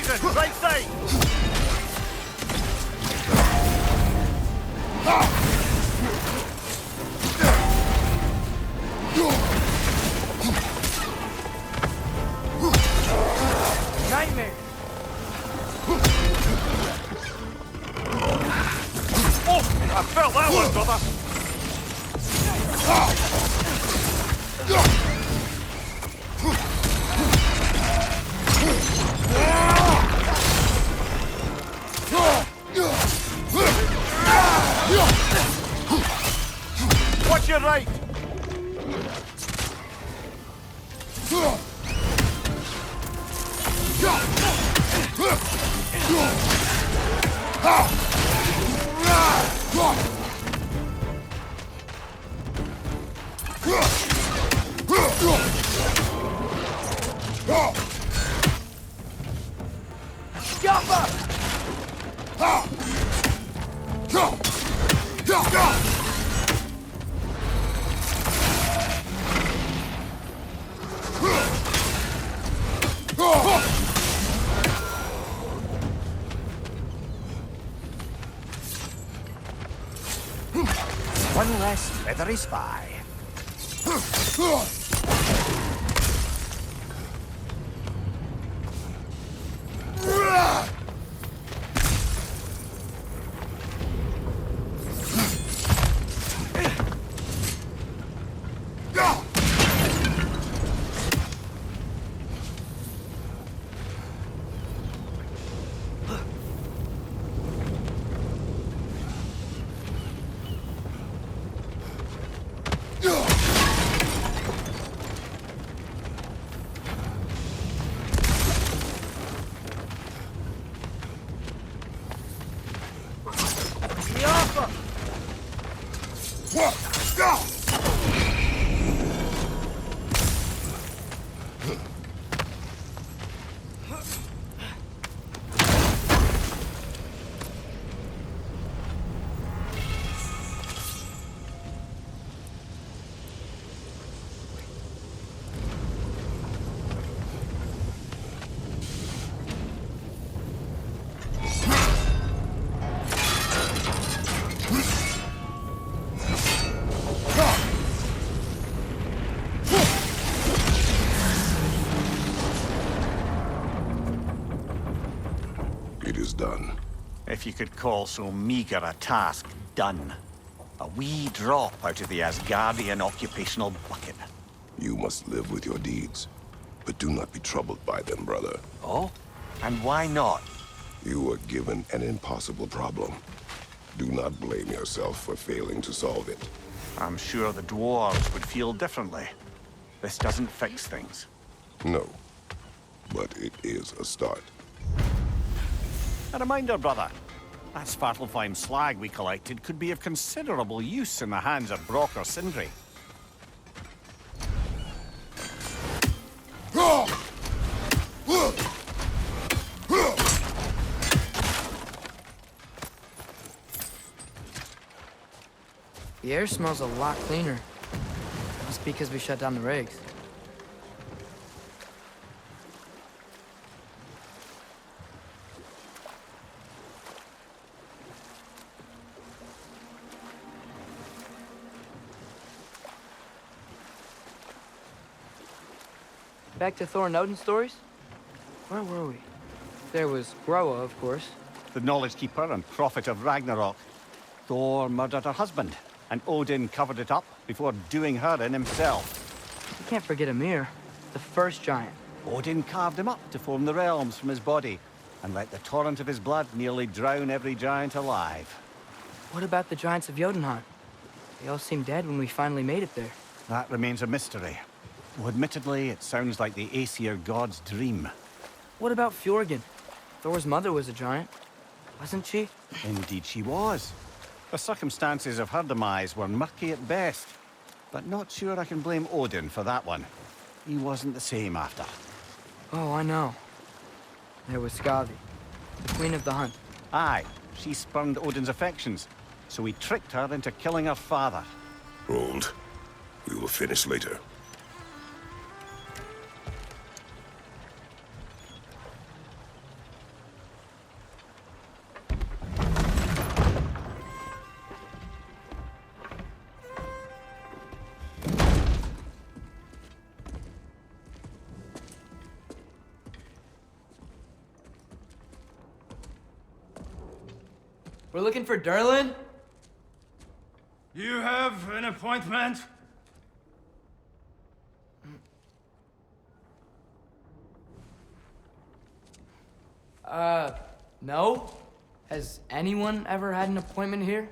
Listen, right side! Nightmare! Oh, I felt that one, brother! Watch your right! One less feathery spy. It is done. If you could call so meager a task done. A wee drop out of the Asgardian occupational bucket. You must live with your deeds, but do not be troubled by them, brother. Oh? And why not? You were given an impossible problem. Do not blame yourself for failing to solve it. I'm sure the dwarves would feel differently. This doesn't fix things. No, but it is a start. A reminder, brother. That Svartalfheim slag we collected could be of considerable use in the hands of Brock or Sindri. The air smells a lot cleaner. Must be because we shut down the rigs. Back to Thor and Odin stories? Where were we? There was Groa, of course. The Knowledge Keeper and Prophet of Ragnarok. Thor murdered her husband, and Odin covered it up before doing her in himself. You can't forget Ymir, the first giant. Odin carved him up to form the realms from his body, and let the torrent of his blood nearly drown every giant alive. What about the giants of Jotunheim? They all seemed dead when we finally made it there. That remains a mystery. Though admittedly, it sounds like the Aesir god's dream. What about Fjorgyn? Thor's mother was a giant, wasn't she? Indeed she was. The circumstances of her demise were murky at best, but not sure I can blame Odin for that one. He wasn't the same after. Oh, I know. There was Skavi, the queen of the hunt. Aye, she spurned Odin's affections, so he tricked her into killing her father. Hold. We will finish later. We're looking for Derlin? You have an appointment? No. Has anyone ever had an appointment here?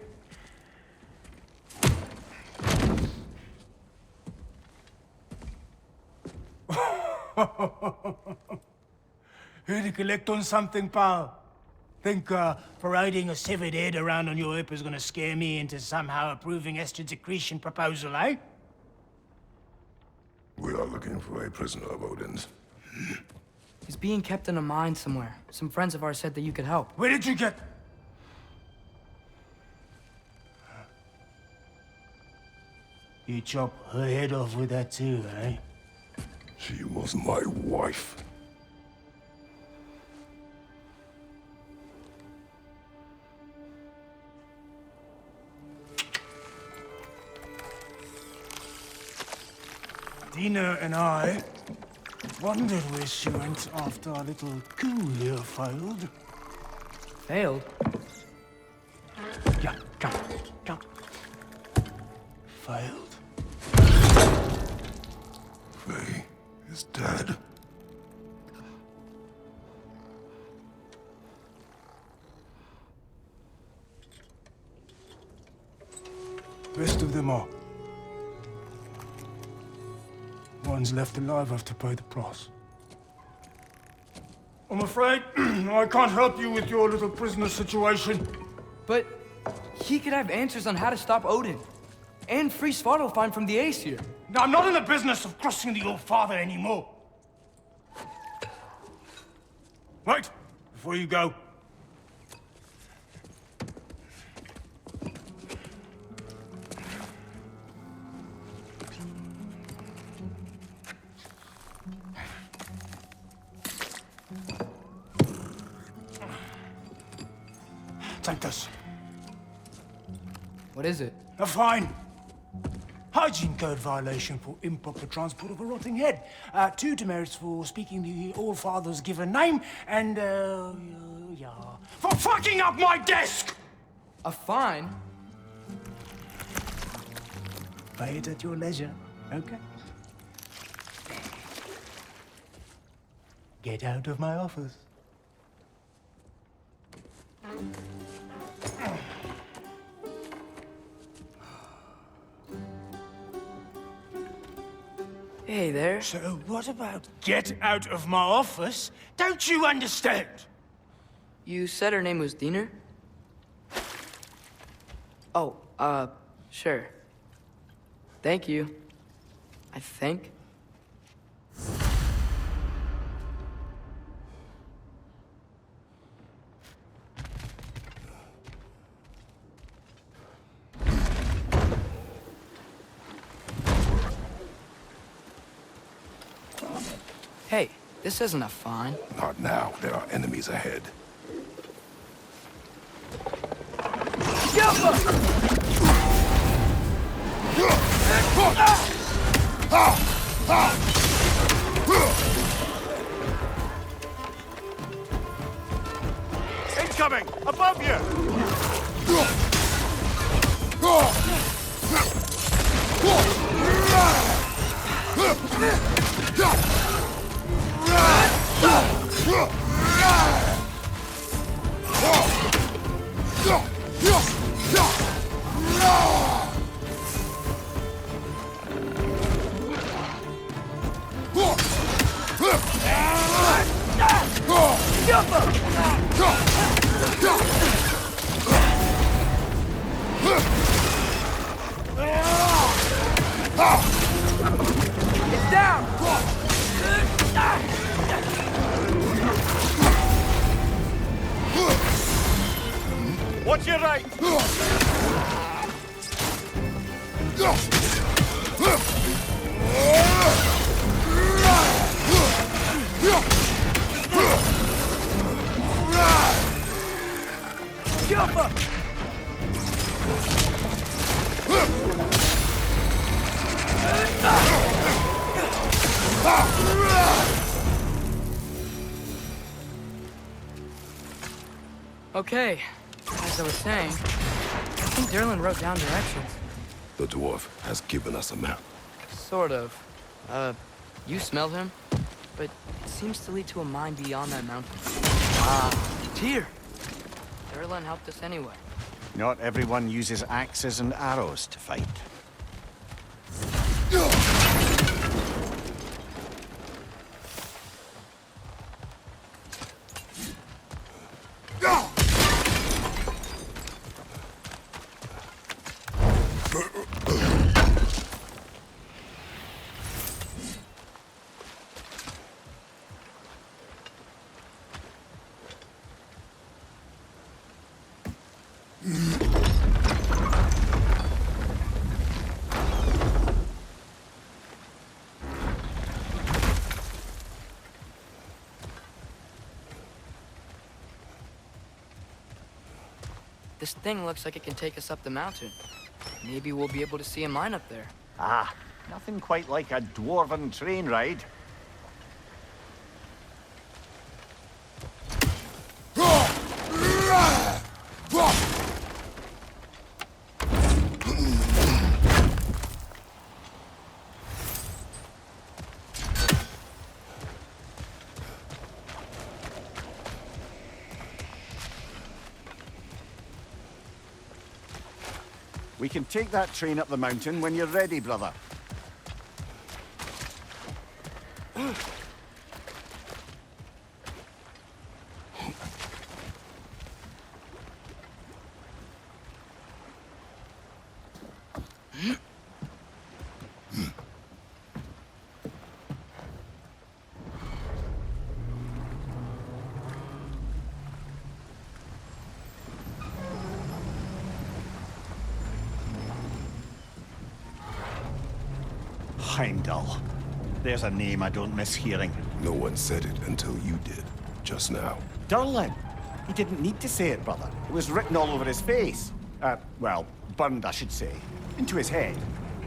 Here to collect on something, pal? Think, parading a severed head around on your hip is gonna scare me into somehow approving Esther's accretion proposal, eh? We are looking for a prisoner of Odin's. He's being kept in a mine somewhere. Some friends of ours said that you could help. Where did you get... You chop her head off with that too, eh? She was my wife. Dina and I wondered where she went after our little coup here failed. Failed? Yeah, come. Failed. Faye is dead. Rest of them are. Ones left alive have to pay the price. I'm afraid I can't help you with your little prisoner situation. But he could have answers on how to stop Odin. And free Svartalfheim from the Aesir. Now, I'm not in the business of crossing the old father anymore. Right, before you go. Take this. What is it? A fine. Hygiene code violation for improper transport of a rotting head. 2 demerits for speaking the All-Father's given name, and, yeah, for fucking up my desk! A fine? Pay it at your leisure, okay? Get out of my office. Hey there. So what about get out of my office? Don't you understand? You said her name was Diener? Oh, sure. Thank you. I think. Hey, this isn't a fine. Not now. There are enemies ahead. Incoming! Above you! It's down! Watch your right! Okay, I as I was saying, I think Derlin wrote down directions. The dwarf has given us a map. Sort of. You smell him? But it seems to lead to a mine beyond that mountain. Tyr! Derlin helped us anyway. Not everyone uses axes and arrows to fight. This thing looks like it can take us up the mountain. Maybe we'll be able to see a mine up there. Ah, nothing quite like a dwarven train ride. We can take that train up the mountain when you're ready, brother. Heimdall. There's a name I don't miss hearing. No one said it until you did, just now. Durlin. He didn't need to say it, brother. It was written all over his face. Well, burned, I should say. Into his head.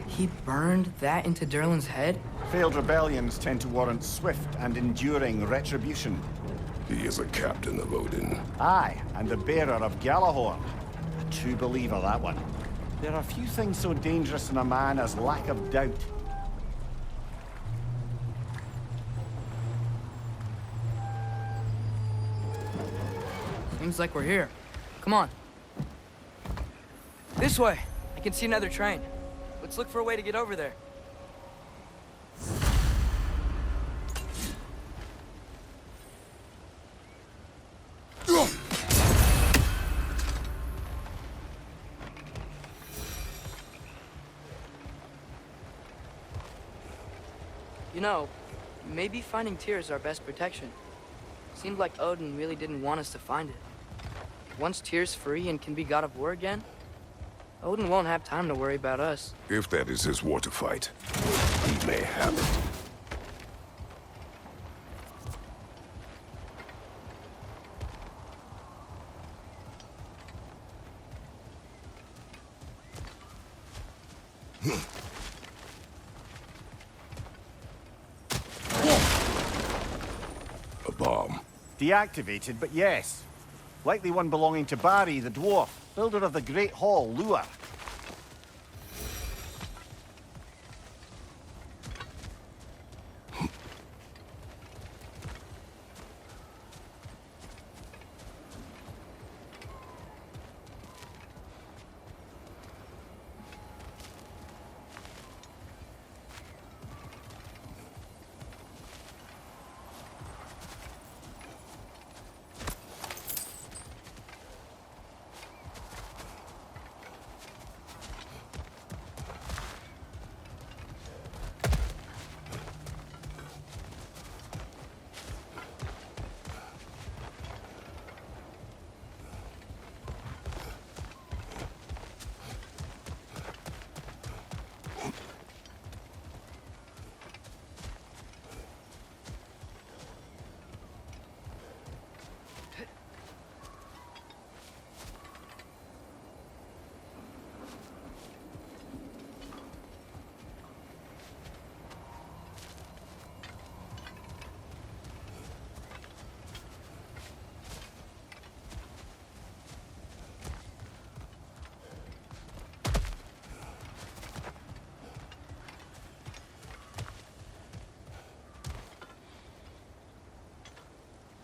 He burned that into Derlin's head? Failed rebellions tend to warrant swift and enduring retribution. He is a captain of Odin. Aye, and the bearer of Galahorn. A true believer, that one. There are few things so dangerous in a man as lack of doubt. Seems like we're here. Come on. This way. I can see another train. Let's look for a way to get over there. You know, maybe finding Tyr is our best protection. Seemed like Odin really didn't want us to find it. Once Tyr's free and can be god of war again, Odin won't have time to worry about us. If that is his war to fight, he may have it. A bomb. Deactivated, but yes. Likely one belonging to Barry, the dwarf, builder of the Great Hall, Lure.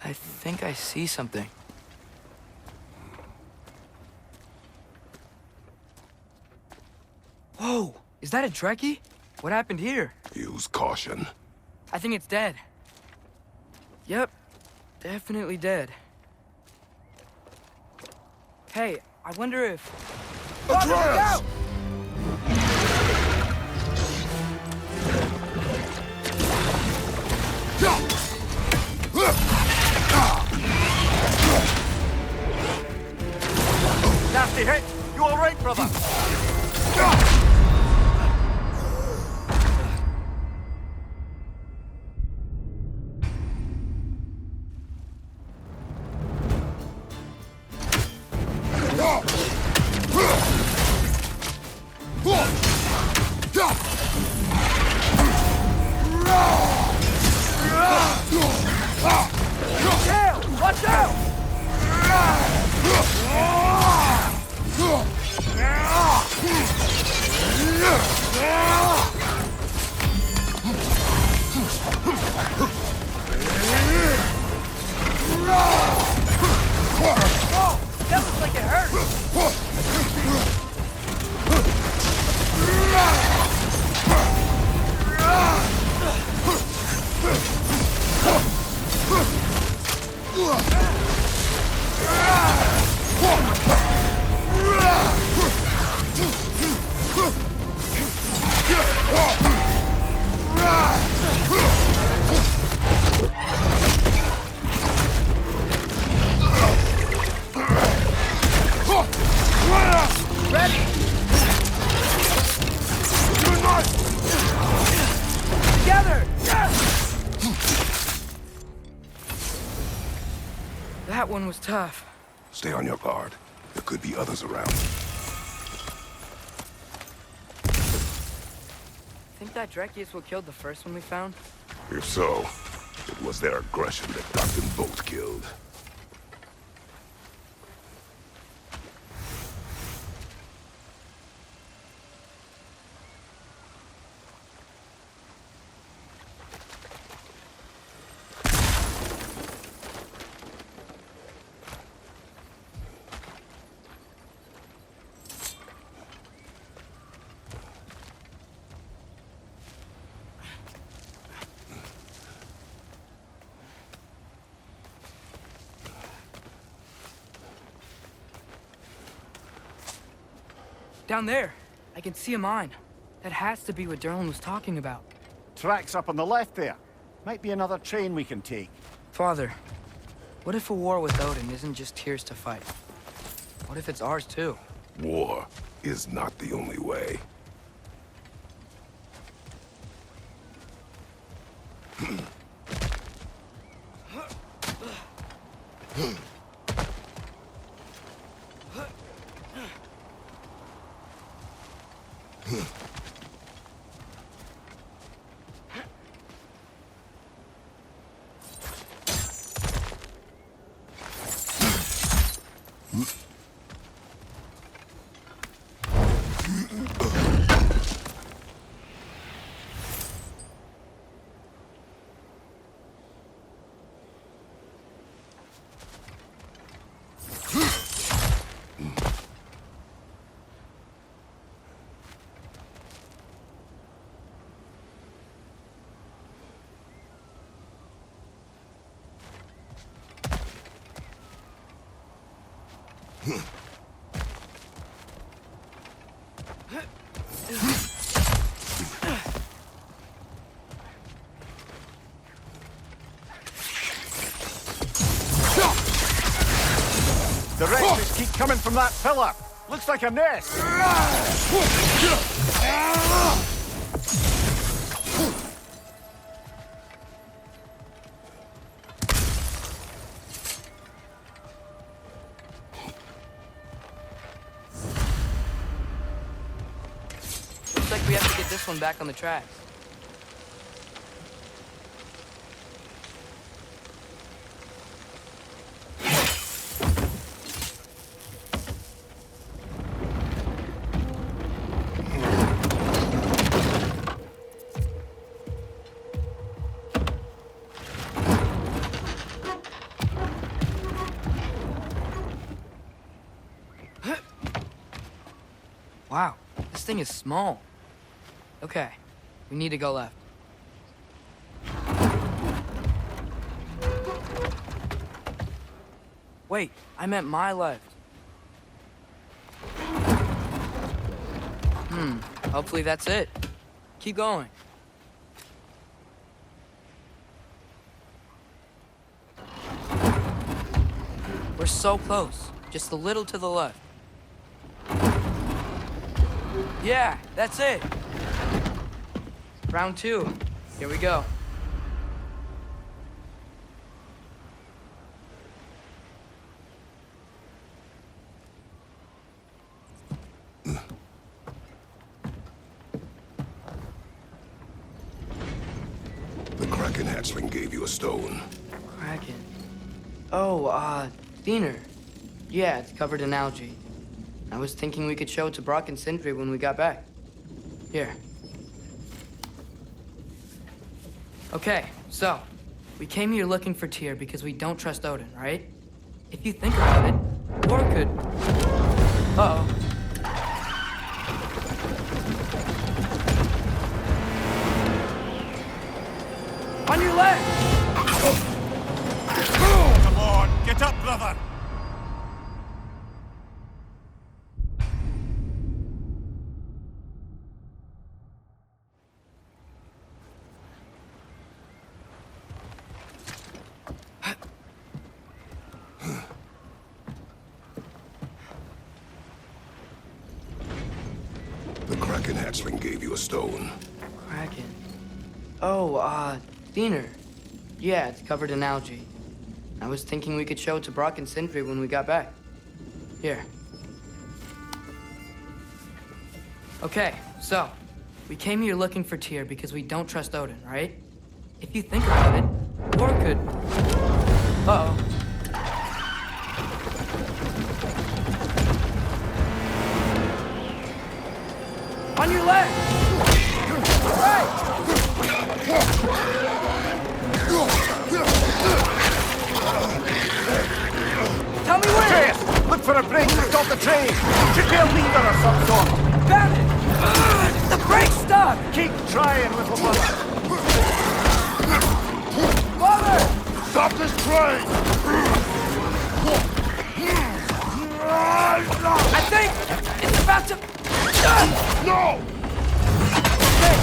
I think I see something. Whoa! Is that a Trekkie? What happened here? Use caution. I think it's dead. Yep. Definitely dead. Hey, I wonder if... Atreus! Nasty hit! You all right, brother? Watch out! Oh, that looks like it hurt! Ready! Together! That one was tough. Stay on your guard. There could be others around. Think that Dreki is what killed the first one we found? If so, it was their aggression that got them both killed. Down there. I can see a mine. That has to be what Derlin was talking about. Tracks up on the left there. Might be another train we can take. Father, what if a war with Odin isn't just Tyr's to fight? What if it's ours too? War is not the only way. The wretches keep coming from that pillar. Looks like a nest. Looks like we have to get this one back on the tracks. Wow, this thing is small. Okay, we need to go left. Wait, I meant my left. Hopefully that's it. Keep going. We're so close. Just a little to the left. Yeah, that's it. Round 2. Here we go. The Kraken hatchling gave you a stone. Kraken. Oh, Diener. Yeah, it's covered in algae. I was thinking we could show it to Brock and Sindri when we got back. Here. Okay, so, we came here looking for Tyr because we don't trust Odin, right? If you think about it, or could... Uh-oh. On your left! Come on, get up, brother! The Kraken hatchling gave you a stone. Kraken. Oh, Diener. Yeah, it's covered in algae. I was thinking we could show it to Brock and Sindri when we got back. Here. Okay, so, we came here looking for Tyr because we don't trust Odin, right? If you think about it, or could... Uh-oh. On your left! Right! Tell me where! Atreus, look for a break to stop the train! Should be a lever of some sort! Found it! The brake's stuck! Keep trying, little brother! Father! Stop this train! I think it's about to... No! Shit!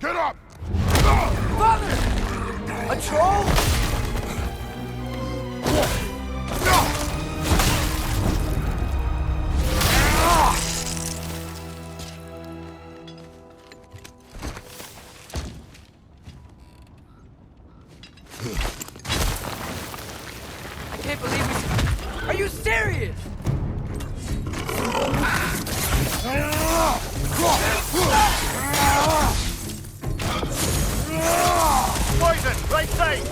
Get up! Father! A troll? I can't believe it. Are you serious? Poison, right side!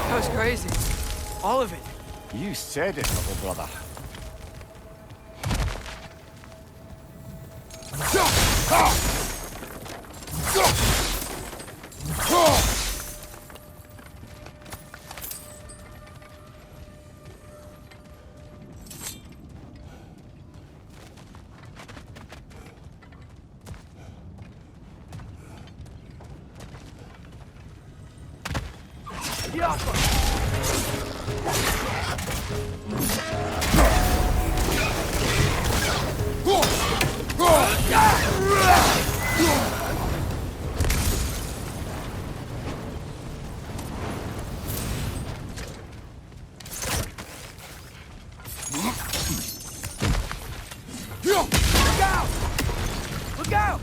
That was crazy. All of it. You said it, little brother. Look out!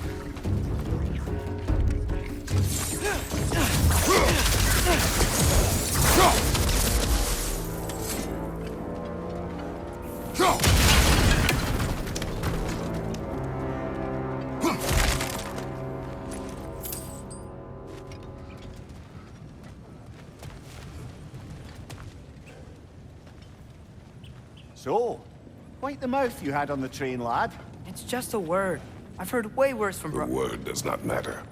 So, quite the mouth you had on the train, lad. It's just a word. I've heard way worse from The word does not matter.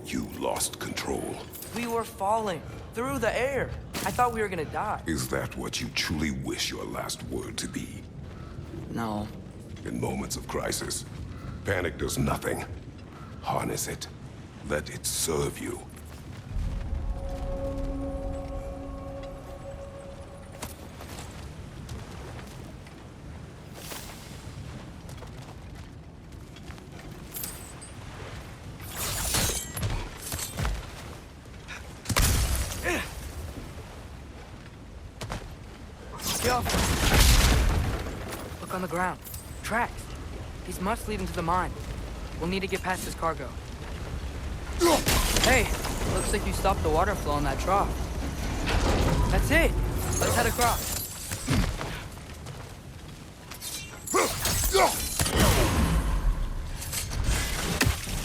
You lost control. We were falling through the air. I thought we were gonna die. Is that what you truly wish your last word to be? No. In moments of crisis, panic does nothing. Harness it. Let it serve you. Look on the ground. Tracks. These must lead into the mine. We'll need to get past this cargo. Hey, looks like you stopped the water flow in that trough. That's it. Let's head across.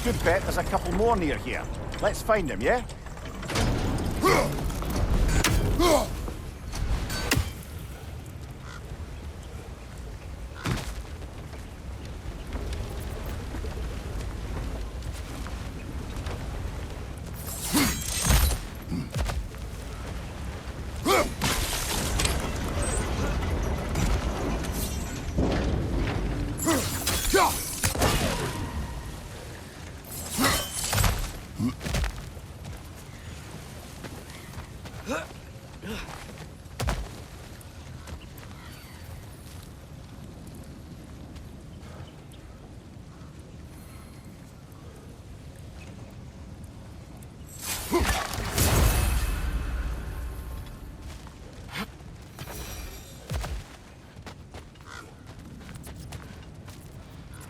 Good bet there's a couple more near here. Let's find them, yeah?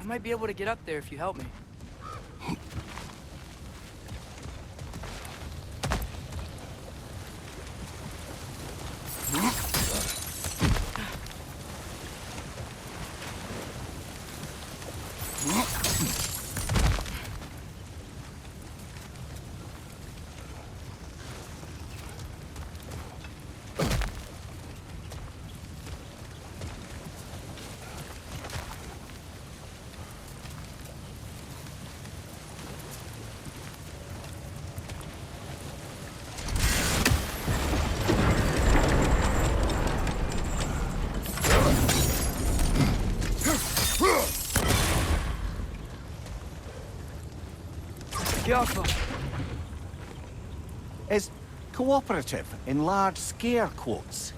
I might be able to get up there if you help me. Careful. Is cooperative in large scare quotes.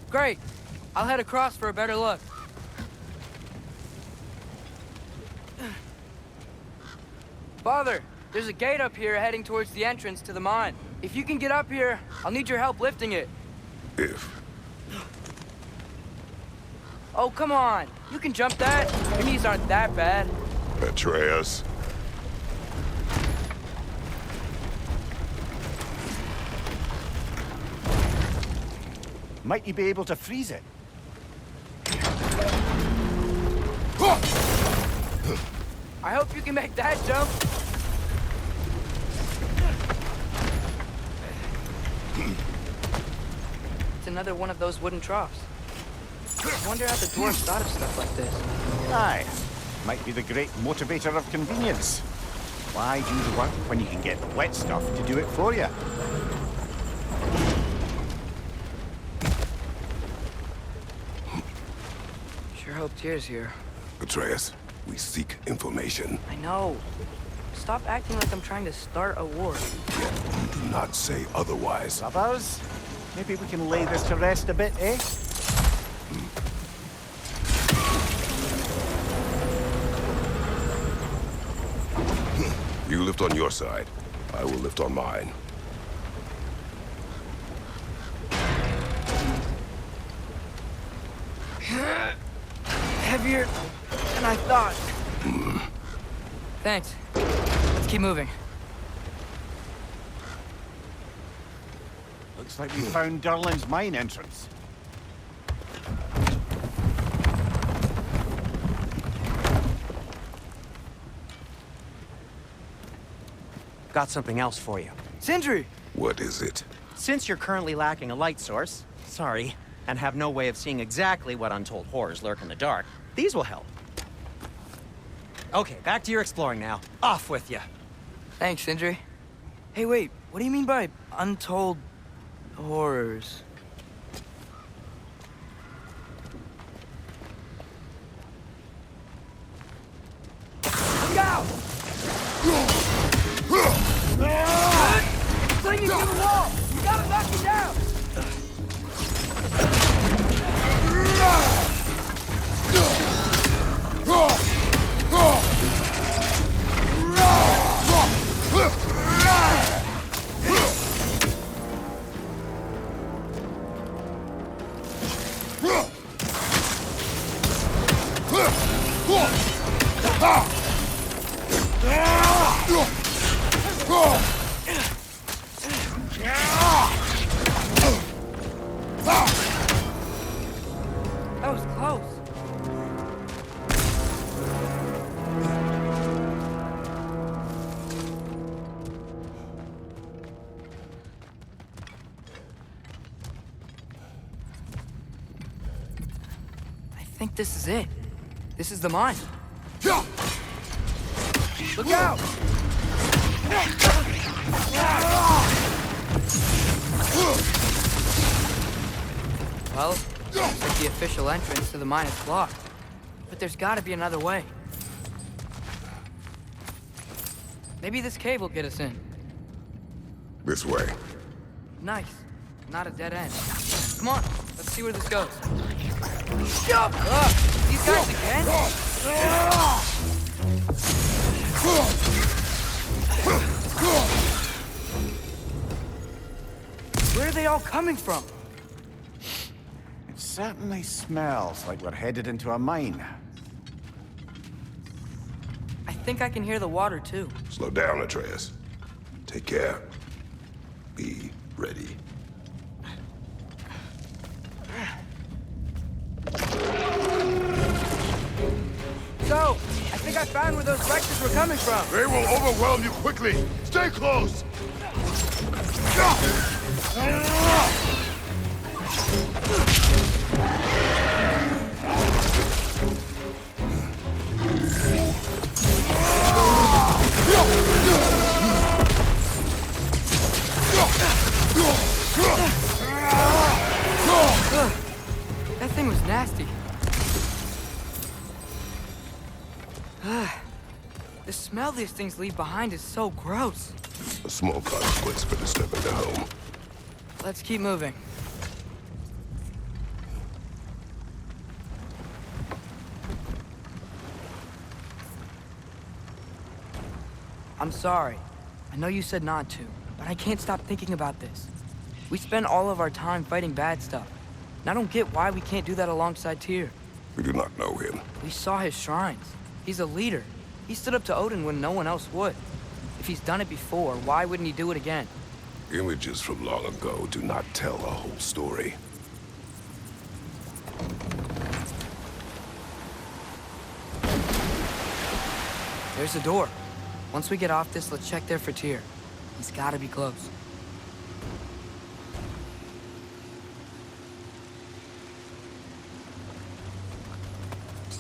Great. I'll head across for a better look. Father, there's a gate up here heading towards the entrance to the mine. If you can get up here, I'll need your help lifting it. If. Oh, come on. You can jump that. Your knees aren't that bad. Atreus. Might you be able to freeze it? I hope you can make that jump. It's another one of those wooden troughs. I wonder how the dwarves thought of stuff like this. Aye. Might be the great motivator of convenience. Why do the work when you can get the wet stuff to do it for you? Sure hope Tyr's here. Atreus, we seek information. I know. Stop acting like I'm trying to start a war. Yet you do not say otherwise. Brothers, maybe we can lay this to rest a bit, eh? You lift on your side. I will lift on mine. Heavier than I thought. Thanks. Let's keep moving. Looks like we found Durlin's mine entrance. Got something else for you. Sindri! What is it? Since you're currently lacking a light source, sorry, and have no way of seeing exactly what untold horrors lurk in the dark, these will help. Okay, back to your exploring now. Off with you. Thanks, Sindri. Hey, wait. What do you mean by untold horrors? Look out! Fling you to the wall! You gotta knock me down! That was close. I think this is it. This is the mine. Look out! Well, looks like the official entrance to the mine is blocked. But there's gotta be another way. Maybe this cave will get us in. This way. Nice. Not a dead end. Come on, let's see where this goes. Ugh, these guys again? Where are they all coming from? It certainly smells like we're headed into a mine. I think I can hear the water too. Slow down, Atreus. Take care. Be ready. So, I think I found where those wrecks were coming from. They will overwhelm you quickly. Stay close. That thing was nasty. The smell these things leave behind is so gross. A small consequence for disturbing the home. Let's keep moving. I'm sorry. I know you said not to, but I can't stop thinking about this. We spend all of our time fighting bad stuff. And I don't get why we can't do that alongside Tyr. We do not know him. We saw his shrines. He's a leader. He stood up to Odin when no one else would. If he's done it before, why wouldn't he do it again? Images from long ago do not tell a whole story. There's a door. Once we get off this, let's check there for Tyr. He's gotta be close.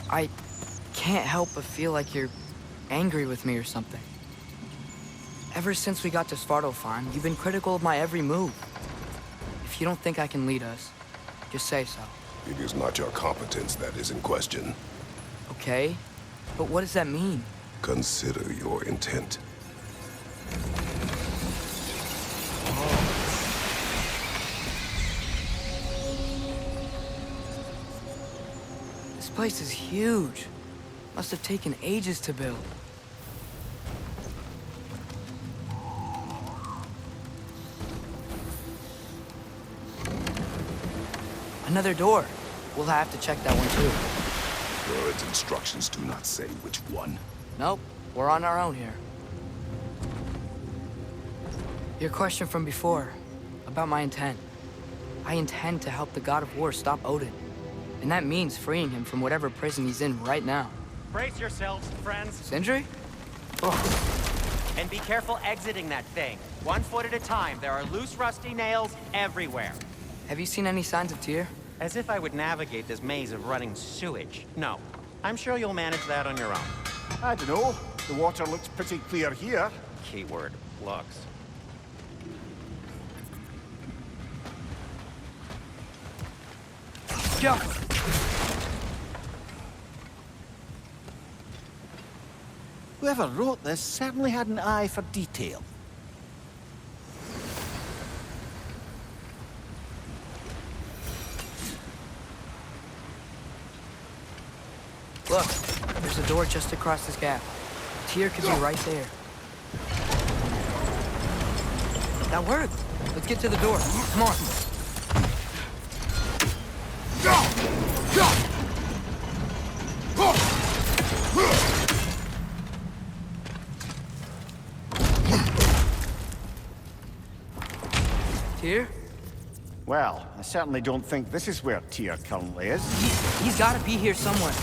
I can't help but feel like you're angry with me or something. Ever since we got to Svartalfheim, you've been critical of my every move. If you don't think I can lead us, just say so. It is not your competence that is in question. Okay, but what does that mean? Consider your intent. This place is huge. Must have taken ages to build. Another door. We'll have to check that one too. Its instructions do not say which one. Nope, we're on our own here. Your question from before, about my intent. I intend to help the God of War stop Odin. And that means freeing him from whatever prison he's in right now. Brace yourselves, friends. Sindri? And be careful exiting that thing. 1 foot at a time. There are loose, rusty nails everywhere. Have you seen any signs of Tyr? As if I would navigate this maze of running sewage. No. I'm sure you'll manage that on your own. I don't know. The water looks pretty clear here. Keyword, looks. Go! Whoever wrote this certainly had an eye for detail. Look, there's a door just across this gap. Tyr could be right there. That worked. Let's get to the door. Come on. Tyr? Well, I certainly don't think this is where Tyr currently is. He's gotta be here somewhere.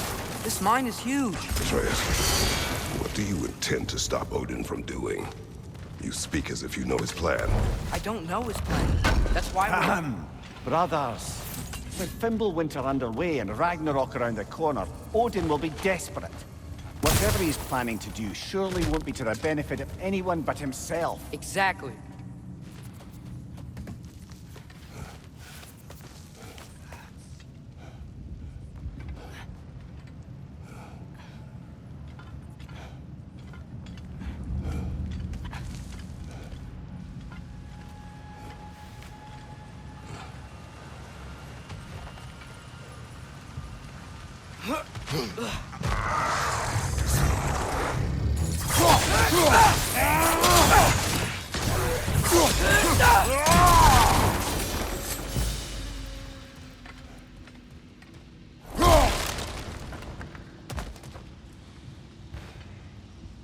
This mine is huge. Atreus, what do you intend to stop Odin from doing? You speak as if you know his plan. I don't know his plan. That's why we're... Brothers, with Fimbulwinter underway and Ragnarok around the corner, Odin will be desperate. Whatever he's planning to do surely won't be to the benefit of anyone but himself. Exactly.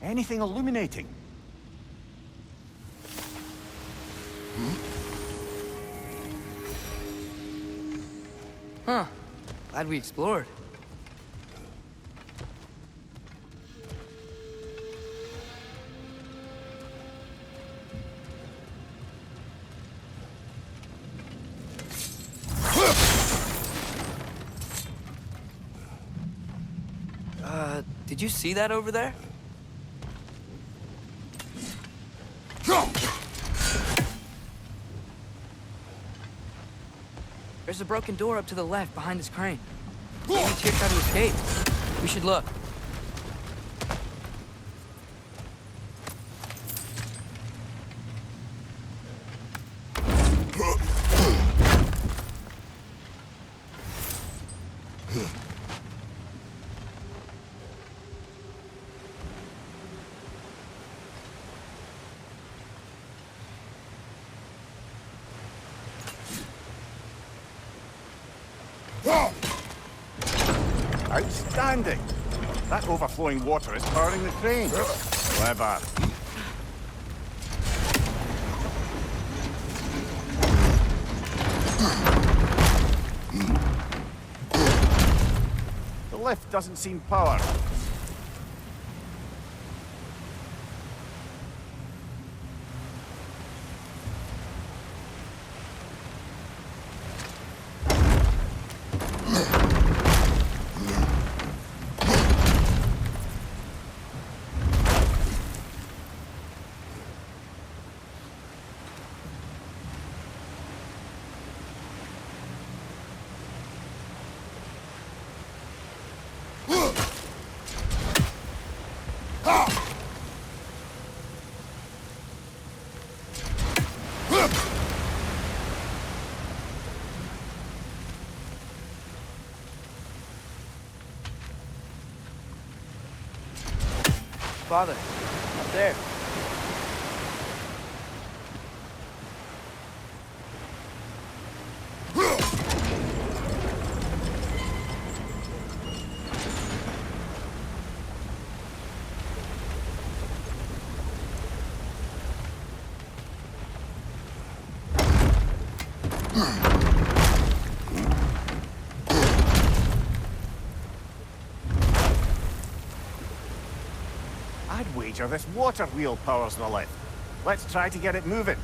Anything illuminating? Huh. Glad we explored. Did you see that over there? There's a broken door up to the left behind this crane. Maybe Tyr tried to escape. We should look. Outstanding! That overflowing water is powering the crane. Clever. The lift doesn't seem powered. Father, up there. I'd wager this water wheel powers the lift. Let's try to get it moving.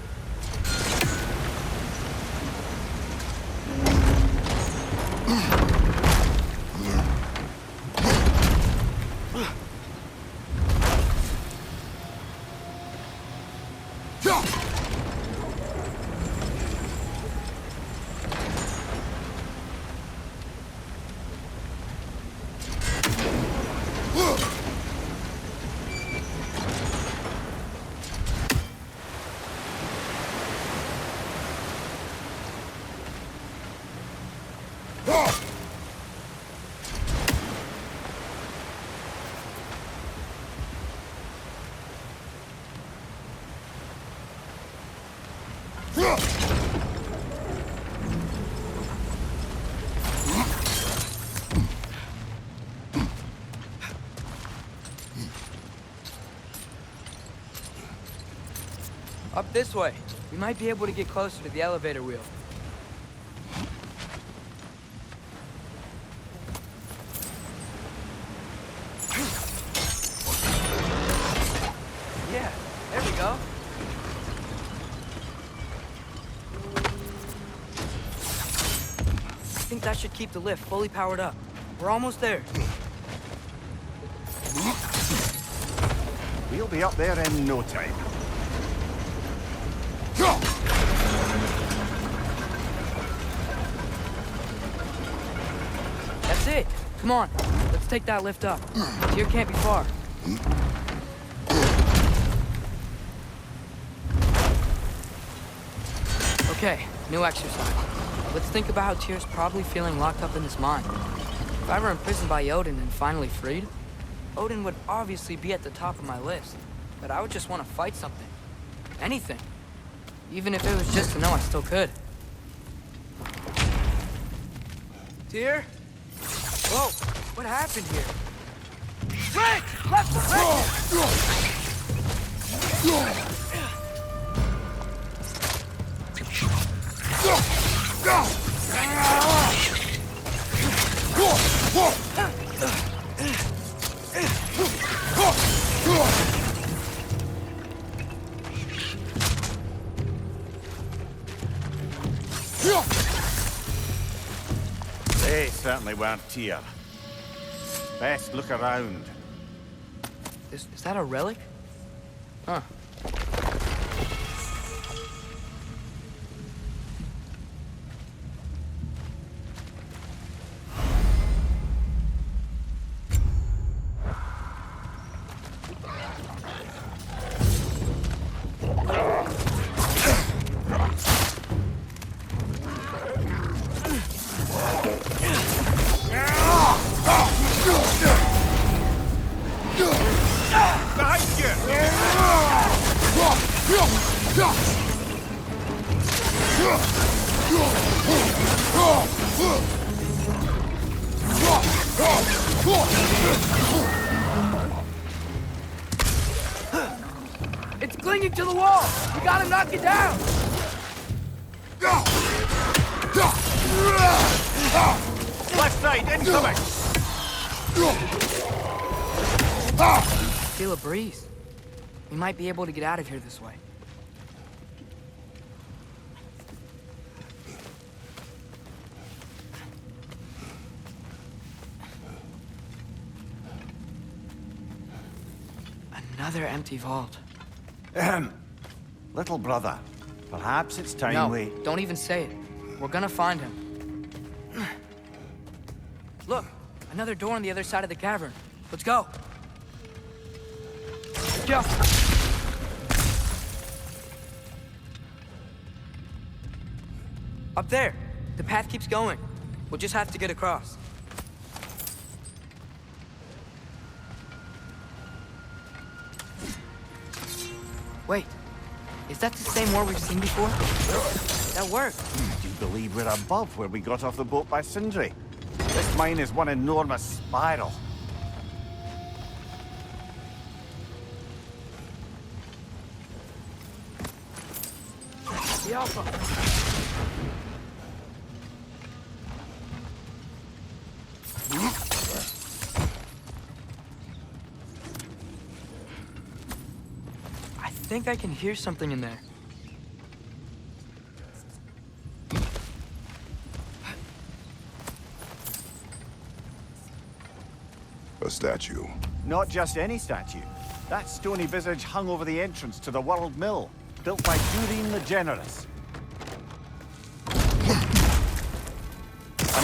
Up this way. We might be able to get closer to the elevator wheel. Yeah, there we go. I think that should keep the lift fully powered up. We're almost there. We'll be up there in no time. That's it. Come on. Let's take that lift up. Here can't be far. Okay, new exercise. Let's think about how Tyr's probably feeling locked up in his mind. If I were imprisoned by Odin and finally freed, Odin would obviously be at the top of my list. But I would just want to fight something. Anything. Even if it was just to know I still could. Tyr? Whoa, what happened here? Right! Left! They certainly weren't Tyr. Best look around. Is that a relic? Huh. It's clinging to the wall! We gotta knock it down! Left side, incoming! Feel a breeze. We might be able to get out of here this way. Another empty vault. Little brother, perhaps it's time we... No, don't even say it. We're gonna find him. Look, another door on the other side of the cavern. Let's go. Go! Up there. The path keeps going. We'll just have to get across. Wait. Is that the same war we've seen before? That worked. Do you believe we're above where we got off the boat by Sindri? This mine is one enormous spiral. The Alpha. I think I can hear something in there. A statue. Not just any statue. That stony visage hung over the entrance to the World Mill, built by Durin the Generous.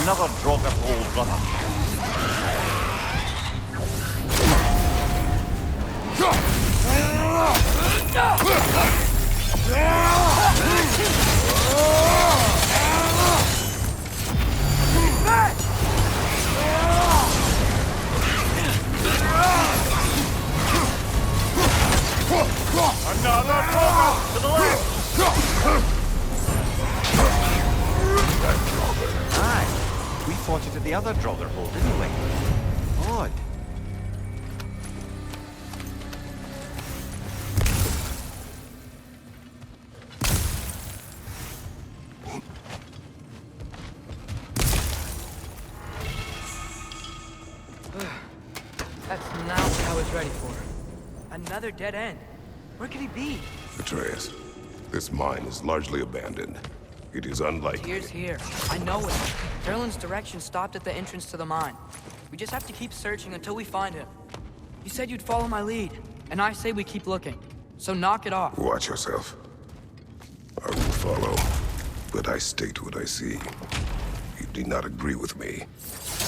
Another Draugr old brother. Another Draugr to the left! Aye, we fought it at the other Draugr hole, didn't we? Odd. That's not what I was ready for. Another dead end. Where could he be? Atreus, this mine is largely abandoned. It is unlikely. Tyr's here. I know it. Erlin's direction stopped at the entrance to the mine. We just have to keep searching until we find him. You said you'd follow my lead, and I say we keep looking. So knock it off. Watch yourself. I will follow, but I state what I see. You do not agree with me,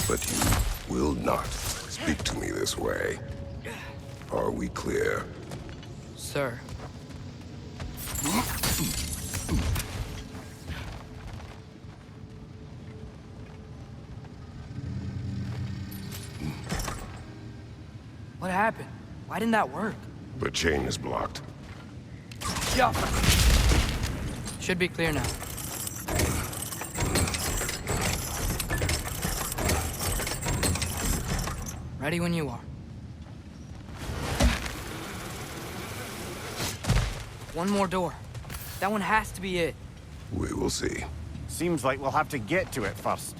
but you will not speak to me this way. Are we clear? Sir. What happened? Why didn't that work? The chain is blocked. Yeah. Should be clear now. Ready when you are. One more door. That one has to be it. We will see. Seems like we'll have to get to it first.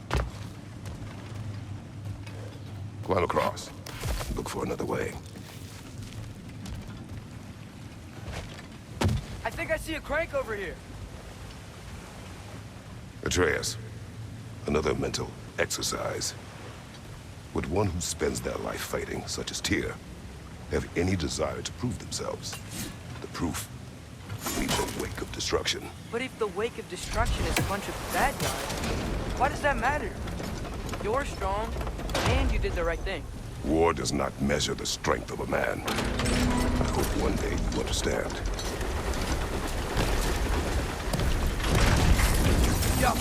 Climb across. Look for another way. I think I see a crank over here. Atreus, another mental exercise. Would one who spends their life fighting, such as Tyr, have any desire to prove themselves? The proof leaves a wake of destruction. But if the wake of destruction is a bunch of bad guys, why does that matter? You're strong, and you did the right thing. War does not measure the strength of a man. I hope one day you understand. Yeah.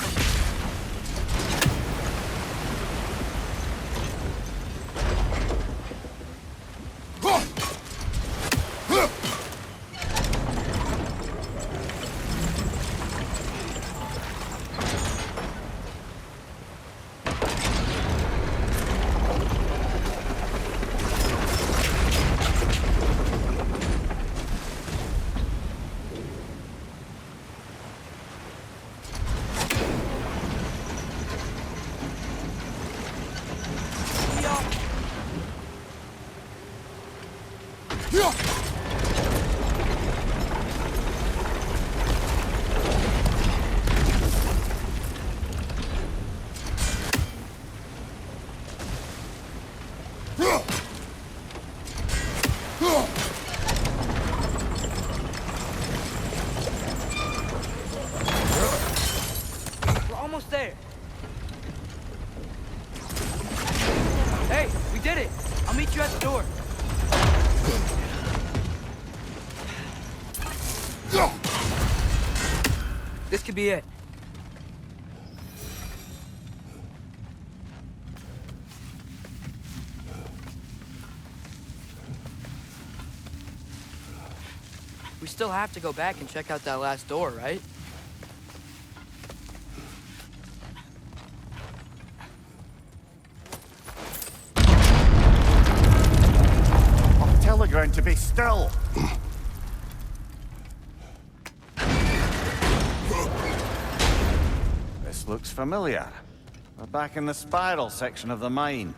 This could be it. We still have to go back and check out that last door, right? I'll tell the ground to be still. This looks familiar. We're back in the spiral section of the mine.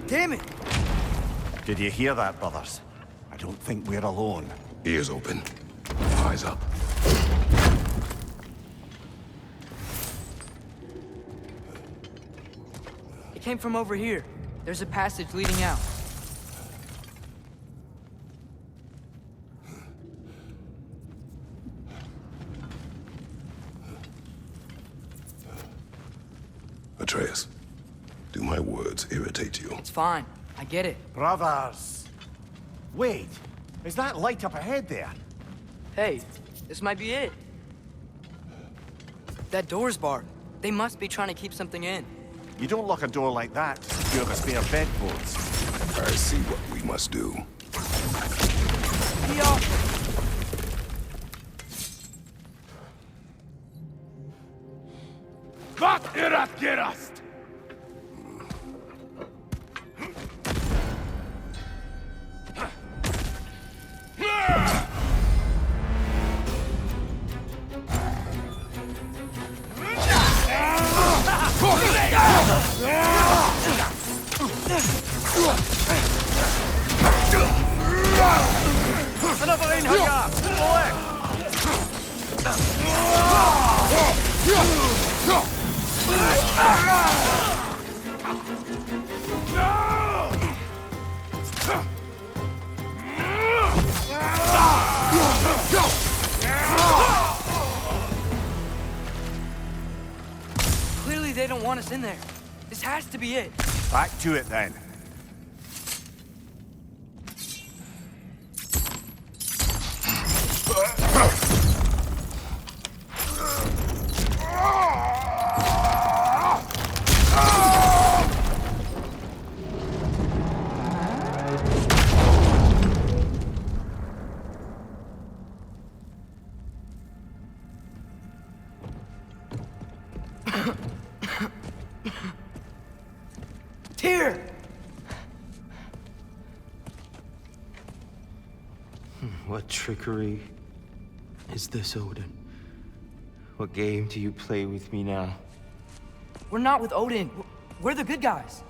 Damn it! Did you hear that, brothers? I don't think we're alone. Ears open. Eyes up. It came from over here. There's a passage leading out. Atreus, do my words irritate you? It's fine. I get it. Brothers! Wait, is that light up ahead there? Hey, this might be it. That door's barred. They must be trying to keep something in. You don't lock a door like that if you have a spare bedpost. I see what we must do. Yo! Gott irat gerast! Another in here! Clearly they don't want us in there. This has to be it. Back to it then. Tyr! What trickery is this, Odin? What game do you play with me now? We're not with Odin. We're the good guys.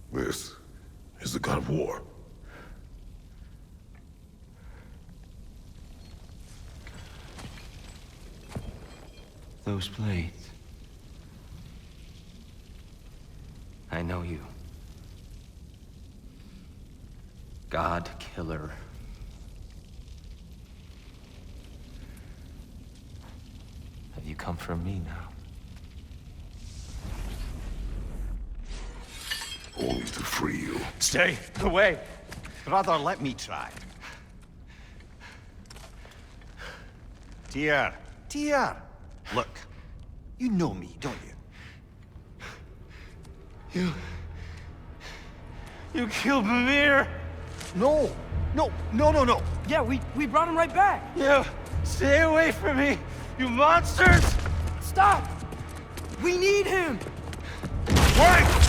This is the god of war. Those blades. I know you. God killer. Have you come for me now? Only to free you. Stay away! Brother, let me try. Tyr! Tyr! Look, you know me, don't you? You killed Mimir! No! No! No, no, no! Yeah, we brought him right back. You stay away from me, you monsters! Stop! We need him! Wait!